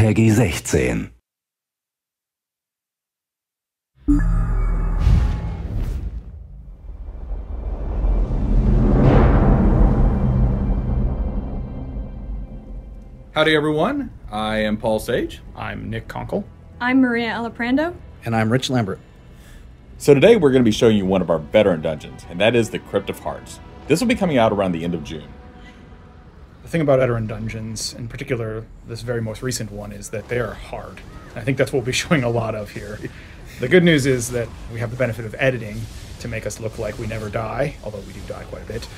Peggy 16. Howdy everyone, I am Paul Sage. I'm Nick Conkle. I'm Maria Alaprando. And I'm Rich Lambert. So today we're going to be showing you one of our veteran dungeons, and that is the Krypta of Hearts. This will be coming out around the end of June. The thing about veteran dungeons, in particular this very most recent one, is that they are hard. I think that's what we'll be showing a lot of here. The good news is that we have the benefit of editing to make us look like we never die, although we do die quite a bit.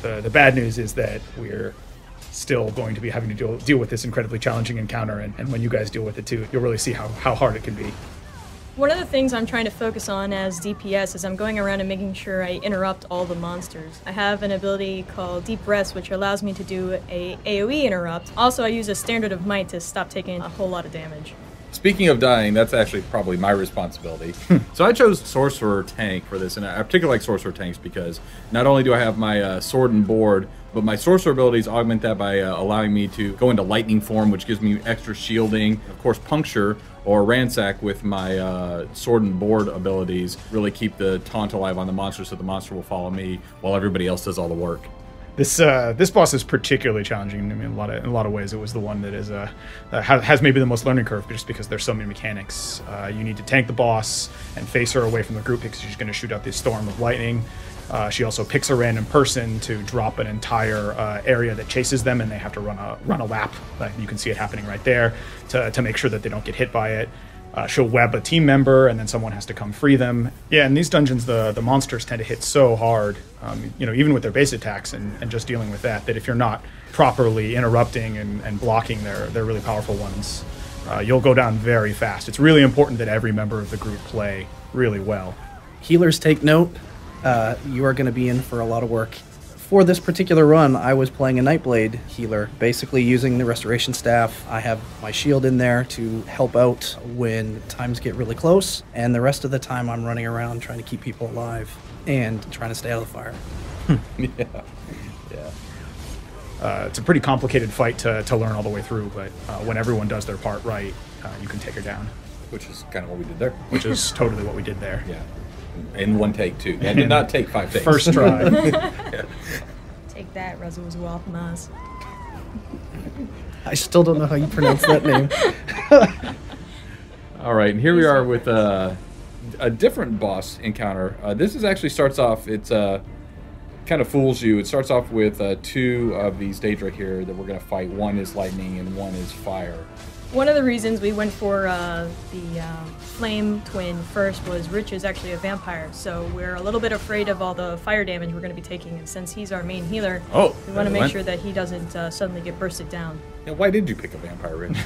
The bad news is that we're still going to be having to deal with this incredibly challenging encounter, and when you guys deal with it too, you'll really see how hard it can be. One of the things I'm trying to focus on as DPS is I'm going around and making sure I interrupt all the monsters. I have an ability called Deep Rest, which allows me to do a AoE interrupt. Also, I use a Standard of Might to stop taking a whole lot of damage. Speaking of dying, that's actually probably my responsibility. So I chose Sorcerer Tank for this, and I particularly like Sorcerer Tanks because not only do I have my sword and board, but my Sorcerer abilities augment that by allowing me to go into Lightning form, which gives me extra shielding. Of course, Puncture or Ransack with my sword and board abilities really keep the taunt alive on the monster, so the monster will follow me while everybody else does all the work. This boss is particularly challenging. I mean, in a lot of ways, it was the one that is has maybe the most learning curve, just because there's so many mechanics. You need to tank the boss and face her away from the group because she's going to shoot out this storm of lightning. She also picks a random person to drop an entire area that chases them, and they have to run a lap. You can see it happening right there to make sure that they don't get hit by it. She'll web a team member, and then someone has to come free them. Yeah, in these dungeons, the monsters tend to hit so hard, even with their base attacks and just dealing with that if you're not properly interrupting and blocking their really powerful ones, you'll go down very fast. It's really important that every member of the group play really well. Healers, take note. You are going to be in for a lot of work. For this particular run, I was playing a Nightblade healer, basically using the restoration staff. I have my shield in there to help out when times get really close, and the rest of the time I'm running around trying to keep people alive and trying to stay out of the fire. It's a pretty complicated fight to learn all the way through, but when everyone does their part right, you can take her down. Which is kind of what we did there. Which is totally what we did there. Yeah. In one take, too. And did not take 5 takes. First try. Yeah. Take that, Razzles Maz. I still don't know how you pronounce that name. All right, and here we are with a different boss encounter. This is actually starts off, it's kind of fools you. It starts off with 2 of these stage right here that we're going to fight. One is lightning and one is fire. One of the reasons we went for the Flame Twin first was Rich is actually a vampire, so we're a little bit afraid of all the fire damage we're going to be taking, and since he's our main healer, we want to make sure that he doesn't suddenly get bursted down. Now, why did you pick a vampire, Rich?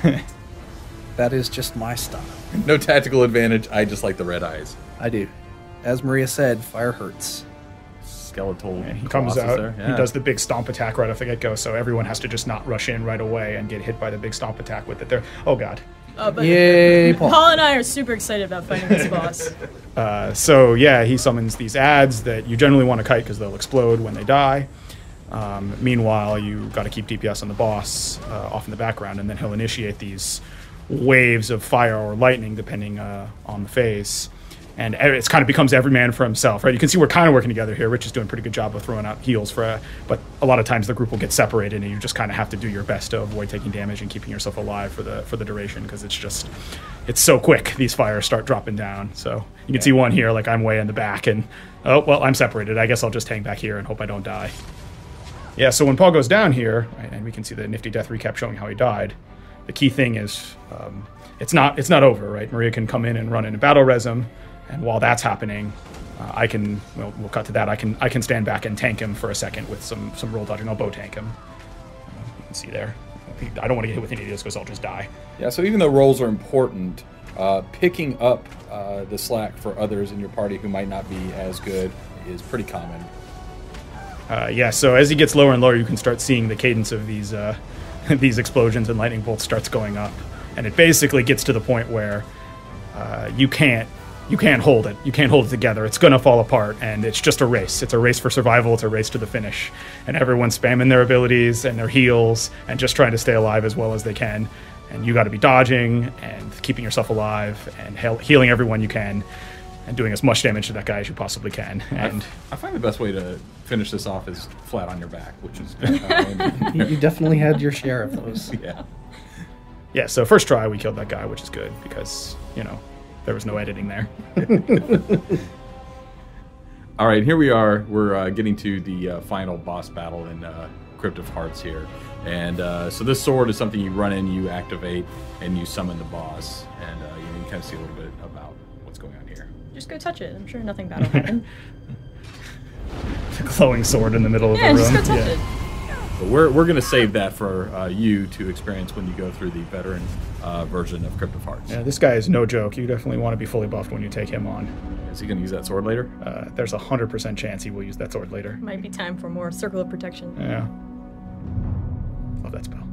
That is just my style. No tactical advantage, I just like the red eyes. I do. As Maria said, fire hurts. Skeletal. And he comes out, he does the big stomp attack right off the get-go, so everyone has to just not rush in right away and get hit by the big stomp attack with it there. Oh god. But Yay, Paul. Paul and I are super excited about fighting this boss. So yeah, he summons these ads that you generally want to kite because they'll explode when they die. Meanwhile, you got to keep DPS on the boss off in the background, and then he'll initiate these waves of fire or lightning depending on the phase. And it kind of becomes every man for himself, right? You can see we're kind of working together here. Rich is doing a pretty good job of throwing out heals but a lot of times the group will get separated, and you just kind of have to do your best to avoid taking damage and keeping yourself alive for the duration, because it's so quick. These fires start dropping down. So you can see one here, like I'm way in the back, and oh well, I'm separated. I guess I'll just hang back here and hope I don't die. Yeah. So when Paul goes down here, right, and we can see the nifty death recap showing how he died. The key thing is it's not over, right? Maria can come in and run in a battle resm. And while that's happening, we'll cut to that. I can stand back and tank him for a second with some roll dodging. I'll bow tank him. You can see there. I don't want to get hit with any of this because I'll just die. Yeah, so even though rolls are important, picking up the slack for others in your party who might not be as good is pretty common. Yeah, so as he gets lower and lower, you can start seeing the cadence of these these explosions and lightning bolts starts going up. And it basically gets to the point where you can't hold it. You can't hold it together. It's going to fall apart, and it's just a race. It's a race for survival. It's a race to the finish. And everyone's spamming their abilities and their heals and just trying to stay alive as well as they can. and you got to be dodging and keeping yourself alive and healing everyone you can and doing as much damage to that guy as you possibly can. And I find the best way to finish this off is flat on your back, which is kind of how You definitely had your share of those. yeah. yeah, so first try we killed that guy, which is good because, you know, there was no editing there. All right, here we are. We're getting to the final boss battle in Crypt of Hearts here. And so this sword is something you run in, you activate, and you summon the boss. And you can kind of see a little bit about what's going on here. Just go touch it. I'm sure nothing bad will happen. The glowing sword in the middle of the Yeah, room. just go touch it. But we're going to save that for you to experience when you go through the veteran version of Crypt of Hearts. Yeah, this guy is no joke. You definitely want to be fully buffed when you take him on. Is he going to use that sword later? There's a 100% chance he will use that sword later. Might be time for more circle of protection. Yeah. Love that spell.